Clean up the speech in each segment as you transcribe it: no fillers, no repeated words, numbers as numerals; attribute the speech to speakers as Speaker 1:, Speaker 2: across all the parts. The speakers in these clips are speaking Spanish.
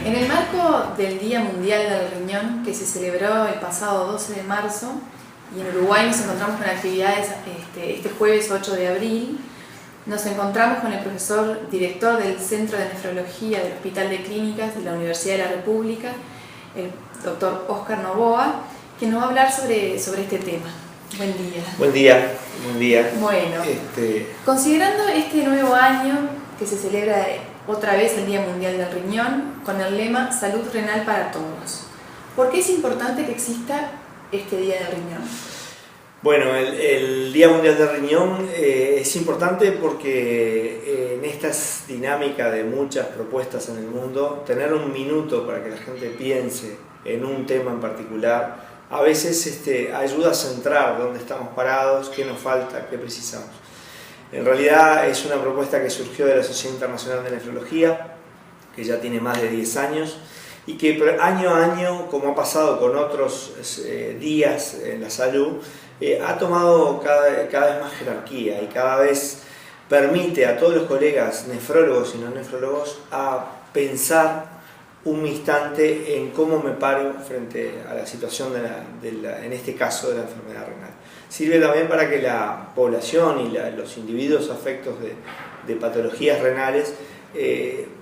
Speaker 1: En el marco del Día Mundial del Riñón, que se celebró el pasado 12 de marzo, y en Uruguay nos encontramos con actividades este jueves 8 de abril, nos encontramos con el profesor director del Centro de Nefrología del Hospital de Clínicas de la Universidad de la República, el doctor Óscar Novoa, que nos va a hablar sobre este tema. Buen día.
Speaker 2: Buen día, buen día.
Speaker 1: Bueno, considerando este nuevo año que se celebra otra vez el Día Mundial del Riñón, con el lema Salud Renal para Todos, ¿por qué es importante que exista este Día del Riñón?
Speaker 2: Bueno, el Día Mundial del Riñón es importante porque en esta dinámica de muchas propuestas en el mundo, tener un minuto para que la gente piense en un tema en particular, a veces ayuda a centrar dónde estamos parados, qué nos falta, qué precisamos. En realidad es una propuesta que surgió de la Sociedad Internacional de Nefrología, que ya tiene más de 10 años, y que año a año, como ha pasado con otros días en la salud, ha tomado cada vez más jerarquía y cada vez permite a todos los colegas nefrólogos y no nefrólogos a pensar un instante en cómo me paro frente a la situación en este caso de la enfermedad renal. Sirve también para que la población y los individuos afectos de patologías renales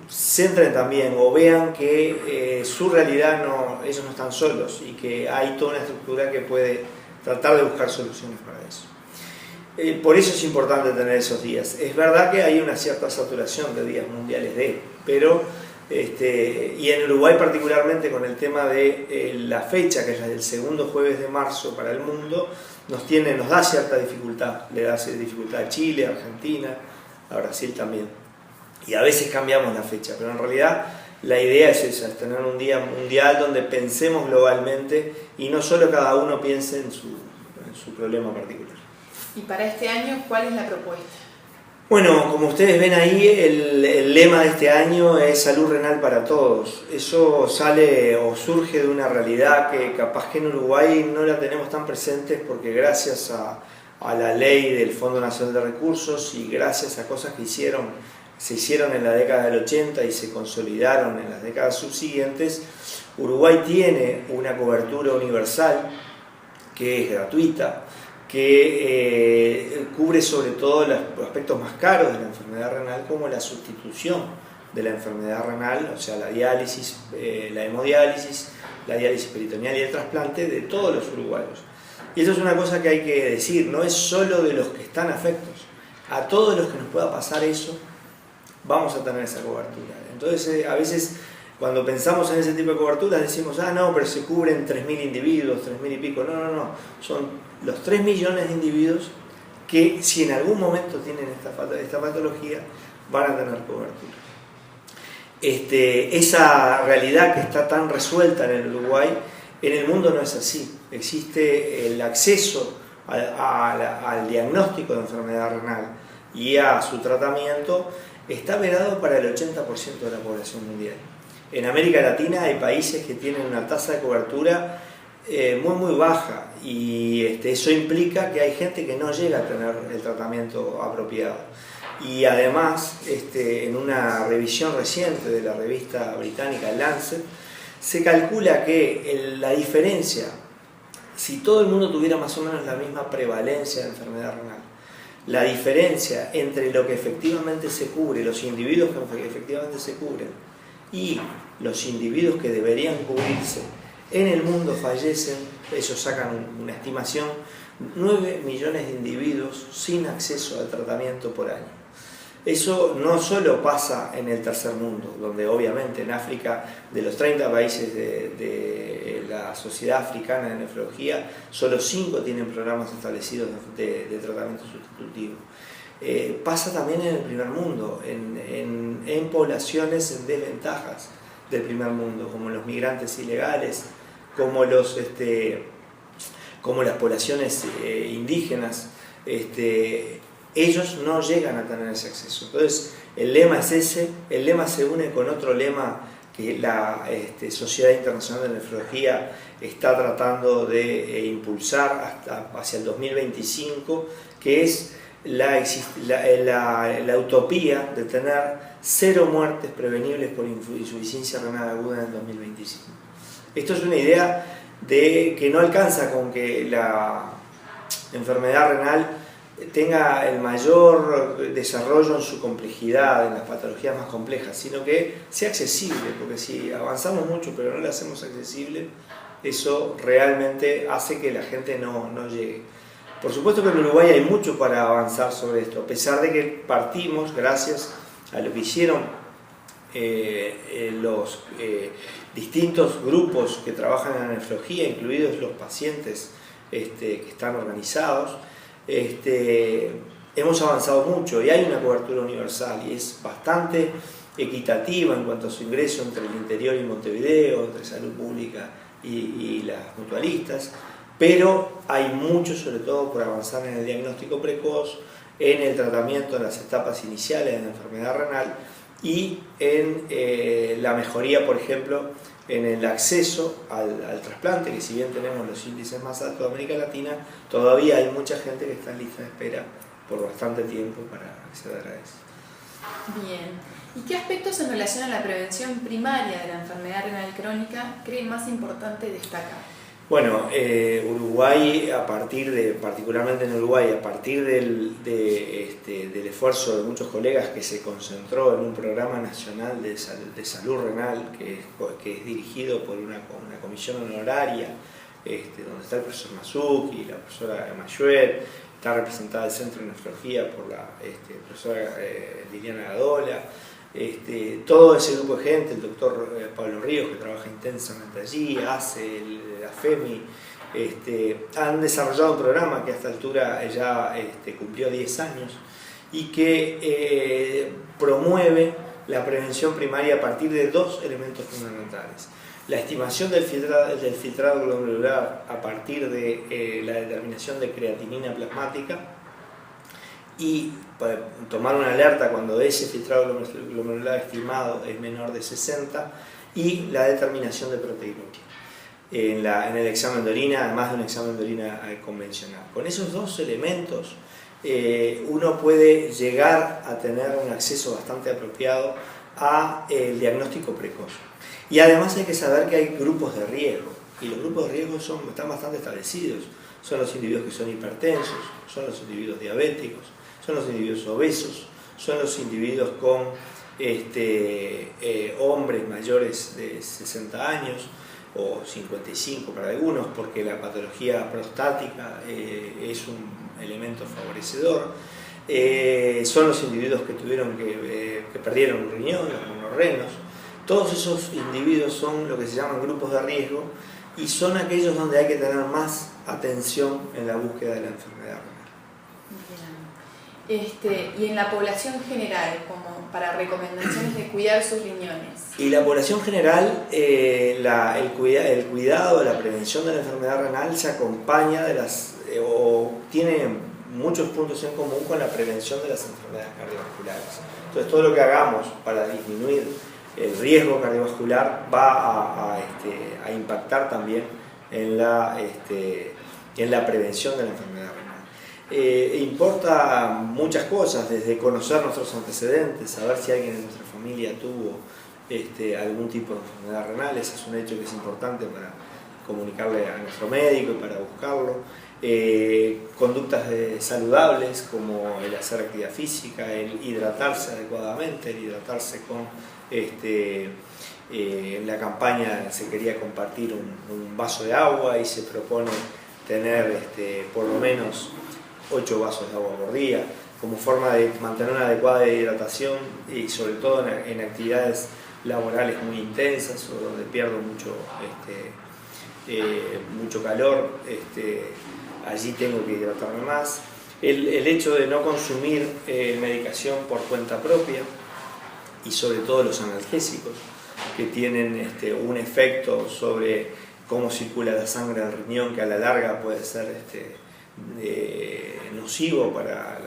Speaker 2: centren también o vean que su realidad ellos no están solos y que hay toda una estructura que puede tratar de buscar soluciones para eso. Por eso es importante tener esos días. Es verdad que hay una cierta saturación de días mundiales pero y en Uruguay particularmente con el tema de la fecha, que es la del segundo jueves de marzo para el mundo, nos da cierta dificultad. Le da dificultad a Chile, a Argentina, a Brasil también. Y a veces cambiamos la fecha, pero en realidad la idea es esa, es tener un día mundial donde pensemos globalmente y no solo cada uno piense en su problema particular.
Speaker 1: Y para este año, ¿cuál es la propuesta?
Speaker 2: Bueno, como ustedes ven ahí, el lema de este año es Salud Renal para Todos. Eso sale o surge de una realidad que capaz que en Uruguay no la tenemos tan presente porque gracias a la ley del Fondo Nacional de Recursos y gracias a cosas que se hicieron en la década del 80 y se consolidaron en las décadas subsiguientes, Uruguay tiene una cobertura universal que es gratuita, que cubre sobre todo los aspectos más caros de la enfermedad renal, como la sustitución de la enfermedad renal, o sea, la diálisis, la hemodiálisis, la diálisis peritoneal y el trasplante de todos los uruguayos. Y eso es una cosa que hay que decir, no es solo de los que están afectos, a todos los que nos pueda pasar eso, vamos a tener esa cobertura. Entonces, a veces cuando pensamos en ese tipo de coberturas decimos, no, pero se cubren 3.000 individuos, 3.000 y pico. No, son los 3 millones de individuos que si en algún momento tienen esta patología van a tener cobertura. Esa realidad que está tan resuelta en el Uruguay, en el mundo no es así. Existe el acceso al diagnóstico de enfermedad renal y a su tratamiento, está vedado para el 80% de la población mundial. En América Latina hay países que tienen una tasa de cobertura muy baja y eso implica que hay gente que no llega a tener el tratamiento apropiado. Y además, en una revisión reciente de la revista británica Lancet, se calcula que la diferencia, si todo el mundo tuviera más o menos la misma prevalencia de enfermedad renal, la diferencia entre lo que efectivamente se cubre, los individuos que efectivamente se cubren y los individuos que deberían cubrirse, en el mundo fallecen, ellos sacan una estimación, 9 millones de individuos sin acceso al tratamiento por año. Eso no solo pasa en el tercer mundo, donde obviamente en África, de los 30 países de la Sociedad Africana de Nefrología, solo 5 tienen programas establecidos de tratamiento sustitutivo. Pasa también en el primer mundo, en poblaciones en desventajas del primer mundo, como los migrantes ilegales, como las poblaciones indígenas. Ellos no llegan a tener ese acceso. Entonces, el lema es ese, el lema se une con otro lema que la Sociedad Internacional de Nefrología está tratando de impulsar hacia el 2025, que es la utopía de tener 0 muertes prevenibles por insuficiencia renal aguda en el 2025. Esto es una idea que no alcanza con que la enfermedad renal tenga el mayor desarrollo en su complejidad, en las patologías más complejas, sino que sea accesible, porque si avanzamos mucho pero no la hacemos accesible, eso realmente hace que la gente no llegue. Por supuesto que en Uruguay hay mucho para avanzar sobre esto, a pesar de que partimos, gracias a lo que hicieron los distintos grupos que trabajan en la nefrología, incluidos los pacientes que están organizados, hemos avanzado mucho y hay una cobertura universal y es bastante equitativa en cuanto a su ingreso entre el interior y Montevideo, entre salud pública y las mutualistas, pero hay mucho sobre todo por avanzar en el diagnóstico precoz, en el tratamiento en las etapas iniciales de la enfermedad renal y en la mejoría, por ejemplo, en el acceso al trasplante, que si bien tenemos los índices más altos de América Latina, todavía hay mucha gente que está en lista de espera por bastante tiempo para acceder a eso.
Speaker 1: Bien. ¿Y qué aspectos en relación a la prevención primaria de la enfermedad renal crónica creen más importante destacar?
Speaker 2: Bueno, Uruguay, particularmente en Uruguay, a partir del esfuerzo de muchos colegas que se concentró en un programa nacional de salud renal que es dirigido por una comisión honoraria, donde está el profesor Masuki, la profesora Mayuet, está representada el Centro de Nefrología por la profesora Liliana Gadola, todo ese grupo de gente, el doctor Pablo Ríos, que trabaja intensamente allí, la FEMI, han desarrollado un programa que a esta altura ya cumplió 10 años y que promueve la prevención primaria a partir de 2 elementos fundamentales. La estimación del filtrado glomerular a partir de la determinación de creatinina plasmática y para tomar una alerta cuando ese filtrado glomerular estimado es menor de 60 y la determinación de proteinuria en el examen de orina, además de un examen de orina convencional. Con esos 2 elementos uno puede llegar a tener un acceso bastante apropiado al diagnóstico precoz. Y además hay que saber que hay grupos de riesgo, y los grupos de riesgo están bastante establecidos. Son los individuos que son hipertensos, son los individuos diabéticos, son los individuos obesos, son los individuos con hombres mayores de 60 años o 55 para algunos, porque la patología prostática es un elemento favorecedor. Son los individuos que perdieron un riñón, los monorrenos. Todos esos individuos son lo que se llaman grupos de riesgo y son aquellos donde hay que tener más atención en la búsqueda de la enfermedad renal.
Speaker 1: Y en la población general, como para recomendaciones de cuidar sus riñones.
Speaker 2: Y la población general, el cuidado, la prevención de la enfermedad renal se acompaña o tiene muchos puntos en común con la prevención de las enfermedades cardiovasculares. Entonces todo lo que hagamos para disminuir el riesgo cardiovascular va a impactar también en la prevención de la enfermedad renal. Importa muchas cosas, desde conocer nuestros antecedentes, saber si alguien en nuestra familia tuvo algún tipo de enfermedad renal. Ese es un hecho que es importante para comunicarle a nuestro médico y para buscarlo. Conductas saludables como el hacer actividad física, el hidratarse adecuadamente, el hidratarse con en la campaña se quería compartir un vaso de agua y se propone tener por lo menos 8 vasos de agua por día como forma de mantener una adecuada hidratación y sobre todo en actividades laborales muy intensas o donde pierdo mucho calor, allí tengo que hidratarme más. El hecho de no consumir medicación por cuenta propia y sobre todo los analgésicos que tienen un efecto sobre cómo circula la sangre al riñón que a la larga puede ser nocivo para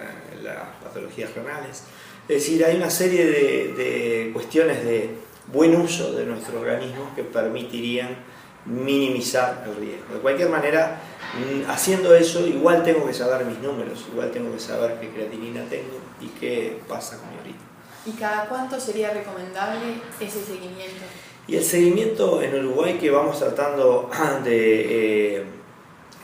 Speaker 2: las patologías renales. Es decir, hay una serie de cuestiones de buen uso de nuestro organismo que permitirían minimizar el riesgo. De cualquier manera, Haciendo eso, igual tengo que saber mis números, igual tengo que saber qué creatinina tengo y qué pasa con mi orina.
Speaker 1: ¿Y cada cuánto sería recomendable ese seguimiento?
Speaker 2: Y el seguimiento en Uruguay, que vamos tratando de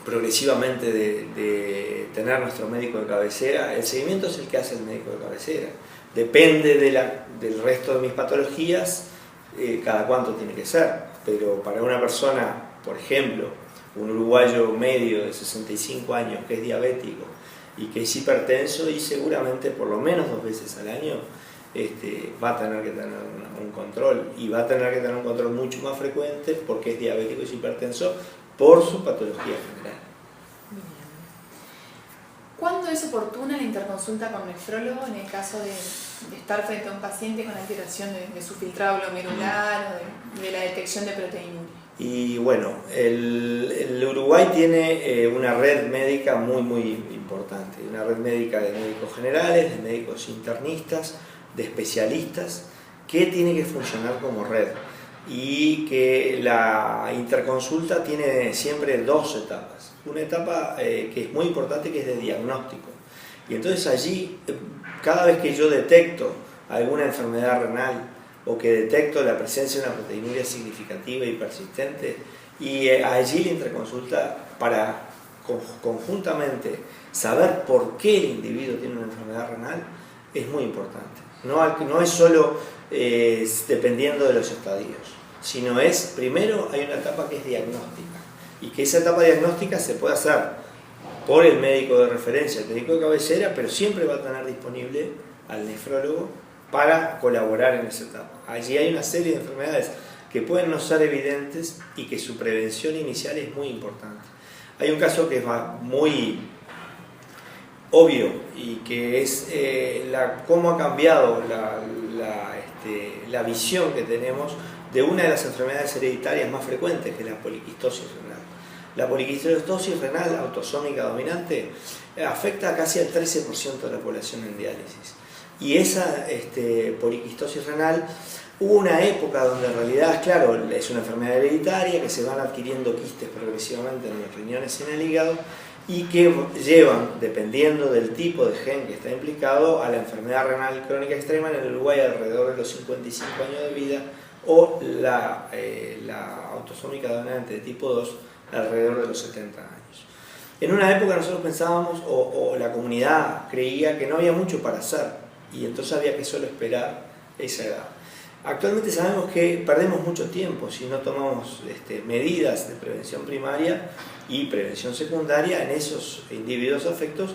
Speaker 2: progresivamente de tener nuestro médico de cabecera, el seguimiento es el que hace el médico de cabecera. Depende del resto de mis patologías, cada cuánto tiene que ser, pero para una persona, por ejemplo, un uruguayo medio de 65 años que es diabético y que es hipertenso, y seguramente por lo menos 2 veces al año va a tener que tener un control, y va a tener que tener un control mucho más frecuente porque es diabético y es hipertenso por su patología general.
Speaker 1: ¿Cuándo es oportuna la interconsulta con nefrólogo en el caso de estar frente a un paciente con alteración de su filtrado glomerular o de la detección de proteinuria?
Speaker 2: Y bueno, el Uruguay tiene una red médica muy importante, una red médica de médicos generales, de médicos internistas, de especialistas, que tiene que funcionar como red, y que la interconsulta tiene siempre 2 etapas. Una etapa que es muy importante, que es de diagnóstico, y entonces allí, cada vez que yo detecto alguna enfermedad renal o que detecto la presencia de una proteinuria significativa y persistente, y allí la interconsulta para conjuntamente saber por qué el individuo tiene una enfermedad renal es muy importante. No es solo dependiendo de los estadios, sino es, primero hay una etapa que es diagnóstica, y que esa etapa diagnóstica se puede hacer por el médico de referencia, el médico de cabecera, pero siempre va a tener disponible al nefrólogo para colaborar en esa etapa. Allí hay una serie de enfermedades que pueden no ser evidentes y que su prevención inicial es muy importante. Hay un caso que es muy obvio, y que es cómo ha cambiado la visión que tenemos de una de las enfermedades hereditarias más frecuentes, que es la poliquistosis renal. La poliquistosis renal autosómica dominante afecta a casi al 13% de la población en diálisis. Y esa poliquistosis renal, hubo una época donde en realidad, claro, es una enfermedad hereditaria, que se van adquiriendo quistes progresivamente en los riñones y en el hígado, y que llevan, dependiendo del tipo de gen que está implicado, a la enfermedad renal crónica extrema en el Uruguay alrededor de los 55 años de vida, o la autosómica dominante de tipo 2 alrededor de los 70 años. En una época nosotros pensábamos, o la comunidad creía, que no había mucho para hacer, y entonces había que solo esperar esa edad. Actualmente sabemos que perdemos mucho tiempo si no tomamos medidas de prevención primaria y prevención secundaria en esos individuos afectos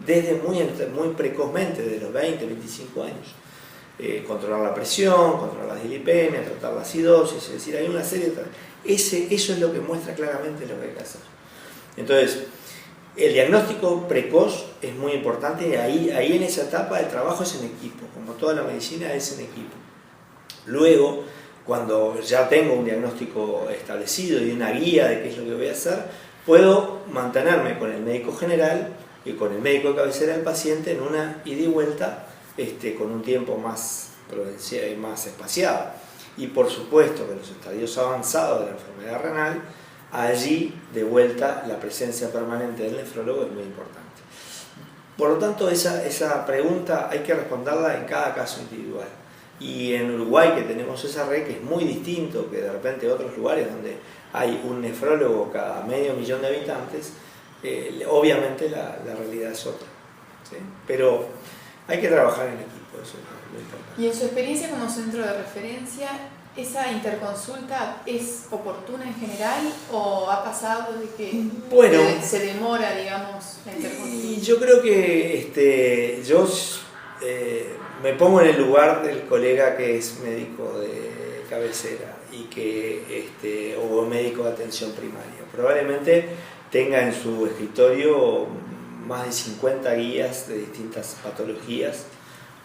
Speaker 2: desde muy precozmente, desde los 20, 25 años. Controlar la presión, controlar las dilipemias, tratar la acidosis, es decir, hay una serie de... Eso es lo que muestra claramente lo que hay que hacer. Entonces, el diagnóstico precoz es muy importante, y ahí en esa etapa el trabajo es en equipo, como toda la medicina es en equipo. Luego, cuando ya tengo un diagnóstico establecido y una guía de qué es lo que voy a hacer, puedo mantenerme con el médico general y con el médico de cabecera del paciente en una ida y vuelta con un tiempo más espaciado. Y por supuesto que en los estadios avanzados de la enfermedad renal, allí de vuelta la presencia permanente del nefrólogo es muy importante. Por lo tanto, esa pregunta hay que responderla en cada caso individual. Y en Uruguay, que tenemos esa red, que es muy distinto que de repente otros lugares donde hay un nefrólogo cada medio millón de habitantes, obviamente la realidad es otra, ¿sí? Pero hay que trabajar en equipo, eso es lo importante.
Speaker 1: Y en su experiencia como centro de referencia, ¿esa interconsulta es oportuna en general, o ha pasado de que se demora, digamos, la interconsulta?
Speaker 2: Y yo creo que me pongo en el lugar del colega que es médico de cabecera o médico de atención primaria. Probablemente tenga en su escritorio más de 50 guías de distintas patologías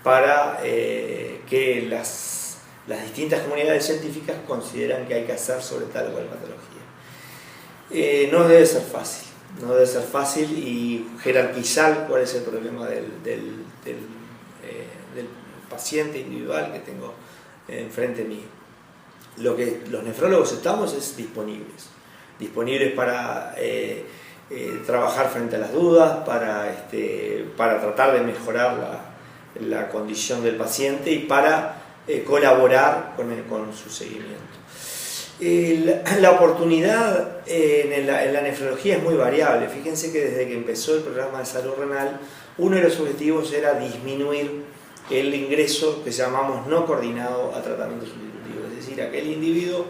Speaker 2: para que las distintas comunidades científicas consideran que hay que hacer sobre tal o cual patología. No debe ser fácil, y jerarquizar cuál es el problema del paciente individual que tengo enfrente mío. Lo que los nefrólogos estamos es disponibles para trabajar frente a las dudas, para tratar de mejorar la condición del paciente y para colaborar con su seguimiento. La oportunidad en la nefrología es muy variable. Fíjense que desde que empezó el programa de salud renal, uno de los objetivos era disminuir el ingreso que llamamos no coordinado a tratamiento sustitutivo, es decir, aquel individuo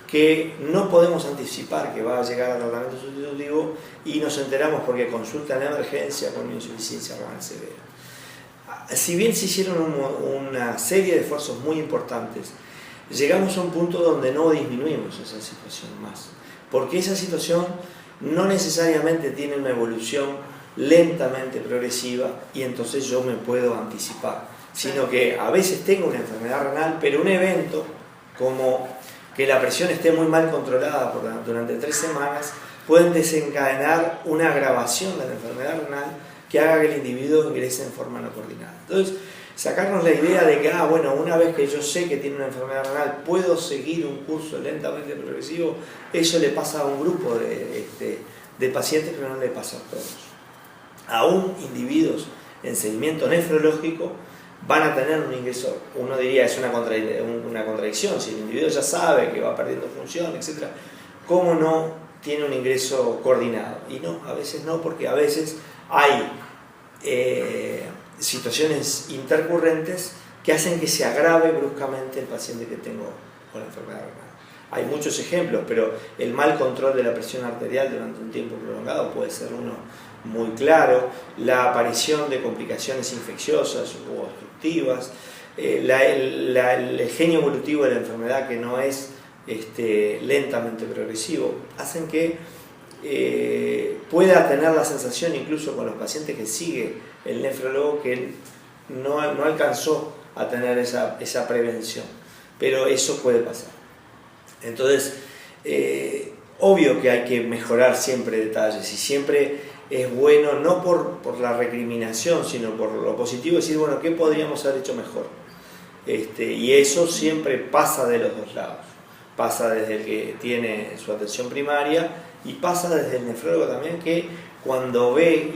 Speaker 2: que no podemos anticipar que va a llegar a tratamiento sustitutivo y nos enteramos porque consulta en emergencia con una insuficiencia renal severa. Si bien se hicieron una serie de esfuerzos muy importantes, llegamos a un punto donde no disminuimos esa situación más, porque esa situación no necesariamente tiene una evolución lentamente progresiva y entonces yo me puedo anticipar, sino que a veces tengo una enfermedad renal, pero un evento como que la presión esté muy mal controlada durante 3 semanas pueden desencadenar una agravación de la enfermedad renal que haga que el individuo ingrese en forma no coordinada. Entonces, sacarnos la idea de que, bueno, una vez que yo sé que tiene una enfermedad renal, puedo seguir un curso lentamente progresivo, eso le pasa a un grupo de pacientes, pero no le pasa a todos. Aún individuos en seguimiento nefrológico van a tener un ingreso, uno diría es una contradicción, si el individuo ya sabe que va perdiendo función, etc., ¿cómo no tiene un ingreso coordinado? Y no, a veces no, porque a veces hay situaciones intercurrentes que hacen que se agrave bruscamente el paciente que tengo con la enfermedad renal. Hay muchos ejemplos, pero el mal control de la presión arterial durante un tiempo prolongado puede ser uno muy claro, la aparición de complicaciones infecciosas u obstructivas, el genio evolutivo de la enfermedad que no es lentamente progresivo, hacen que pueda tener la sensación incluso con los pacientes que sigue el nefrólogo que no alcanzó a tener esa prevención, pero eso puede pasar. Entonces, obvio que hay que mejorar siempre detalles y siempre es bueno, no por la recriminación, sino por lo positivo, decir, bueno, ¿qué podríamos haber hecho mejor? Y eso siempre pasa de los dos lados. Pasa desde el que tiene su atención primaria y pasa desde el nefrólogo también, que cuando ve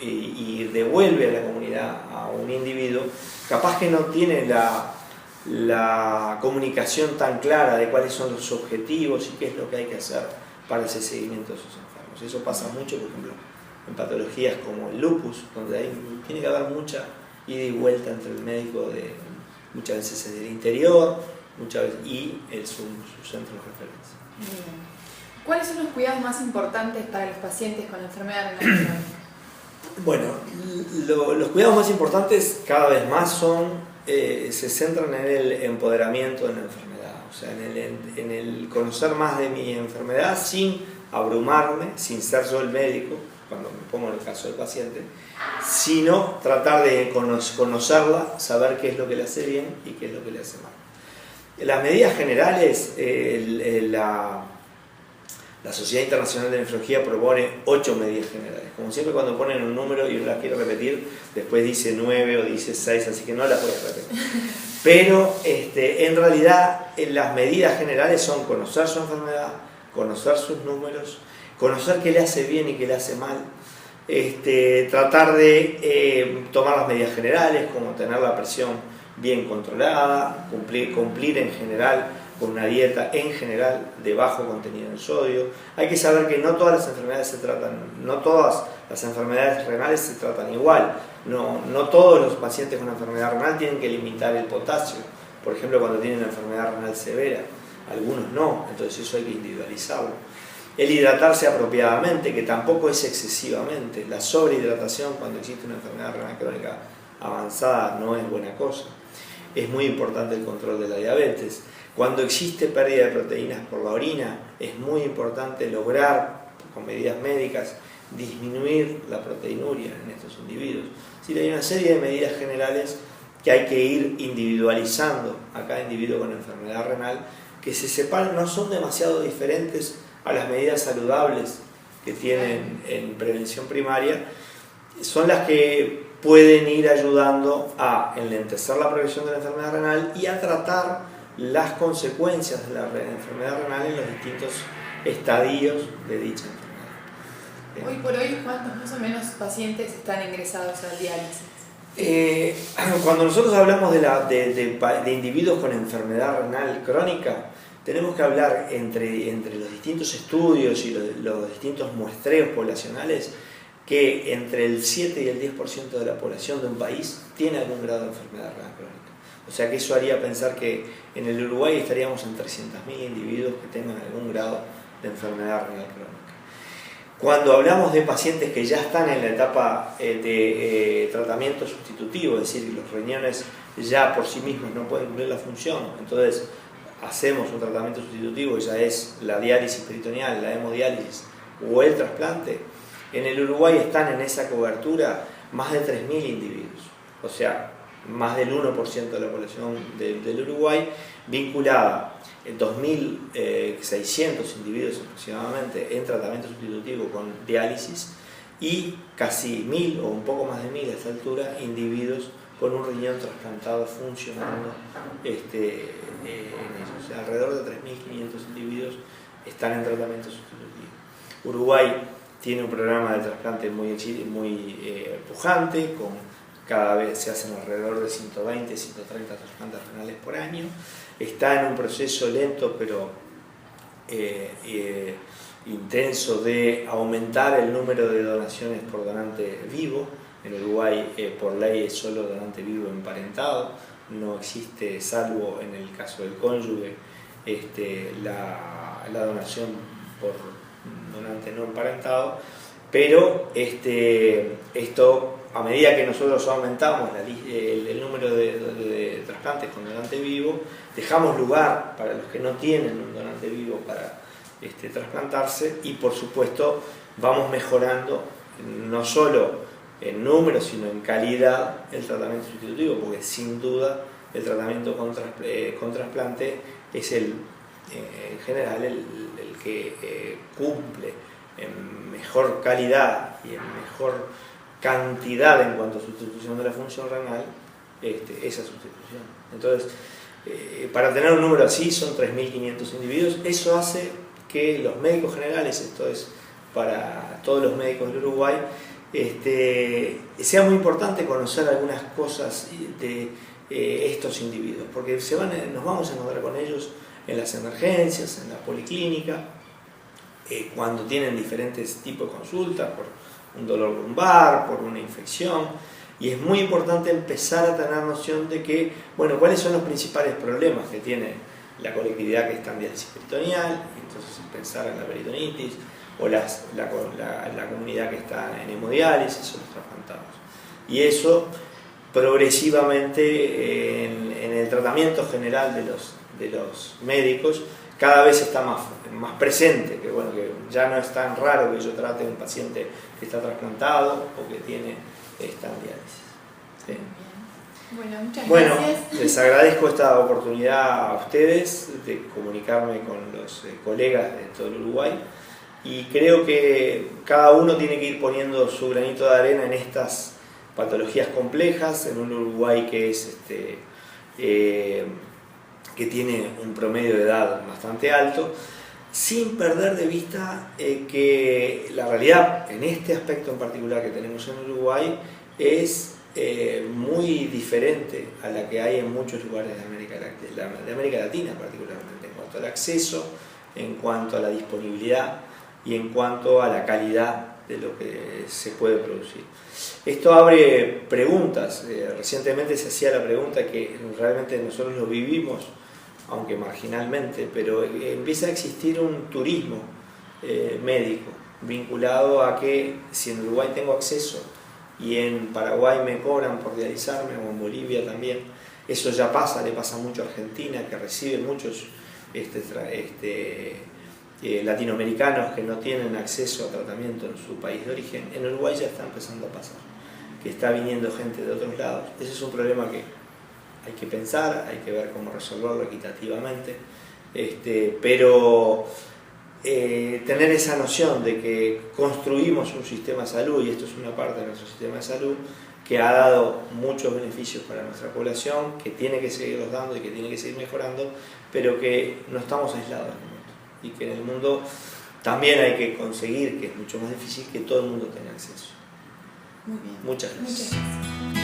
Speaker 2: y devuelve a la comunidad a un individuo, capaz que no tiene la comunicación tan clara de cuáles son los objetivos y qué es lo que hay que hacer para ese seguimiento de esos enfermos. Eso pasa mucho, por ejemplo, en patologías como el lupus, donde tiene que haber mucha ida y vuelta entre el médico, muchas veces es del interior, muchas veces, y su centro de referencia.
Speaker 1: Bien. ¿Cuáles son los cuidados más importantes para los pacientes con la enfermedad renal crónica?
Speaker 2: Bueno, los cuidados más importantes cada vez más se centran en el empoderamiento de la enfermedad, o sea, en el conocer más de mi enfermedad sin abrumarme, sin ser yo el médico, cuando me pongo en el caso del paciente, sino tratar de conocerla, saber qué es lo que le hace bien y qué es lo que le hace mal. Las medidas generales, la Sociedad Internacional de Nefrología propone 8 medidas generales. Como siempre, cuando ponen un número y uno las quiere repetir, después dice 9 o dice 6, así que no las voy a repetir. Pero en realidad las medidas generales son conocer su enfermedad, conocer sus números, conocer qué le hace bien y qué le hace mal, tratar de tomar las medidas generales, como tener la presión bien controlada, cumplir en general con una dieta en general de bajo contenido en sodio. Hay que saber que no todas las enfermedades renales se tratan igual. No todos los pacientes con enfermedad renal tienen que limitar el potasio. Por ejemplo, cuando tienen una enfermedad renal severa, algunos no, entonces eso hay que individualizarlo. El hidratarse apropiadamente, que tampoco es excesivamente. La sobrehidratación cuando existe una enfermedad renal crónica avanzada no es buena cosa. Es muy importante el control de la diabetes. Cuando existe pérdida de proteínas por la orina, es muy importante lograr, con medidas médicas, disminuir la proteinuria en estos individuos. Es decir, hay una serie de medidas generales que hay que ir individualizando a cada individuo con enfermedad renal, que se separan, no son demasiado diferentes a las medidas saludables que tienen en prevención primaria, son las que pueden ir ayudando a enlentecer la progresión de la enfermedad renal y a tratar las consecuencias de la enfermedad renal en los distintos estadios de dicha enfermedad.
Speaker 1: Hoy por hoy, ¿cuántos más o menos pacientes están ingresados al diálisis?
Speaker 2: Cuando nosotros hablamos de individuos con enfermedad renal crónica, tenemos que hablar entre los distintos estudios y los distintos muestreos poblacionales, que entre el 7 y el 10% de la población de un país tiene algún grado de enfermedad renal crónica. O sea que eso haría pensar que en el Uruguay estaríamos en 300.000 individuos que tengan algún grado de enfermedad renal crónica. Cuando hablamos de pacientes que ya están en la etapa de tratamiento sustitutivo, es decir, los riñones ya por sí mismos no pueden cumplir la función, entonces hacemos un tratamiento sustitutivo, ya es la diálisis peritoneal, la hemodiálisis o el trasplante. En el Uruguay están en esa cobertura más de 3.000 individuos, o sea, más del 1% de la población del Uruguay, vinculada 2.600 individuos aproximadamente en tratamiento sustitutivo con diálisis y casi 1.000 o un poco más de 1.000 a esta altura individuos con un riñón trasplantado funcionando en eso. O sea, alrededor de 3.500 individuos están en tratamiento sustitutivo. Uruguay tiene un programa de trasplante muy pujante, cada vez se hacen alrededor de 120, 130 trasplantes renales por año. Está en un proceso lento pero intenso de aumentar el número de donaciones por donante vivo. En Uruguay por ley es solo donante vivo emparentado, no existe, salvo en el caso del cónyuge, la donación por donante no emparentado, pero esto, a medida que nosotros aumentamos el número de trasplantes con donante vivo, dejamos lugar para los que no tienen un donante vivo para trasplantarse, y por supuesto vamos mejorando no solo en número sino en calidad el tratamiento sustitutivo, porque sin duda el tratamiento con trasplante es en general el que cumple en mejor calidad y en mejor cantidad en cuanto a sustitución de la función renal esa sustitución. Entonces, para tener un número así son 3.500 individuos. Eso hace que los médicos generales, esto es para todos los médicos del Uruguay, sea muy importante conocer algunas cosas de estos individuos, porque nos vamos a encontrar con ellos en las emergencias, en la policlínica, cuando tienen diferentes tipos de consultas, por un dolor lumbar, por una infección, y es muy importante empezar a tener noción de que, bueno, cuáles son los principales problemas que tiene la colectividad que está en diálisis peritoneal, entonces pensar en la peritonitis, o la comunidad que está en hemodiálisis o los trasplantados. Y eso progresivamente en el tratamiento general de los médicos cada vez está más presente, que bueno, que ya no es tan raro que yo trate a un paciente que está trasplantado o que está en diálisis. ¿Sí?
Speaker 1: Bueno, muchas gracias.
Speaker 2: Les agradezco esta oportunidad a ustedes de comunicarme con los colegas de todo el Uruguay, y creo que cada uno tiene que ir poniendo su granito de arena en estas patologías complejas, en un Uruguay que que tiene un promedio de edad bastante alto, sin perder de vista que la realidad en este aspecto en particular que tenemos en Uruguay es muy diferente a la que hay en muchos lugares de América Latina particularmente, en cuanto al acceso, en cuanto a la disponibilidad y en cuanto a la calidad de lo que se puede producir. Esto abre preguntas. Recientemente se hacía la pregunta que realmente nosotros lo vivimos, aunque marginalmente, pero empieza a existir un turismo médico vinculado a que si en Uruguay tengo acceso y en Paraguay me cobran por dializarme, o en Bolivia también, eso ya pasa, le pasa mucho a Argentina, que recibe muchos latinoamericanos que no tienen acceso a tratamiento en su país de origen. En Uruguay ya está empezando a pasar, que está viniendo gente de otros lados. Ese es un problema que hay que pensar, hay que ver cómo resolverlo equitativamente, pero tener esa noción de que construimos un sistema de salud, y esto es una parte de nuestro sistema de salud, que ha dado muchos beneficios para nuestra población, que tiene que seguirlos dando y que tiene que seguir mejorando, pero que no estamos aislados en el mundo, y que en el mundo También hay que conseguir, que es mucho más difícil, que todo el mundo tenga acceso.
Speaker 1: Muy bien.
Speaker 2: Muchas gracias.
Speaker 1: Muchas gracias.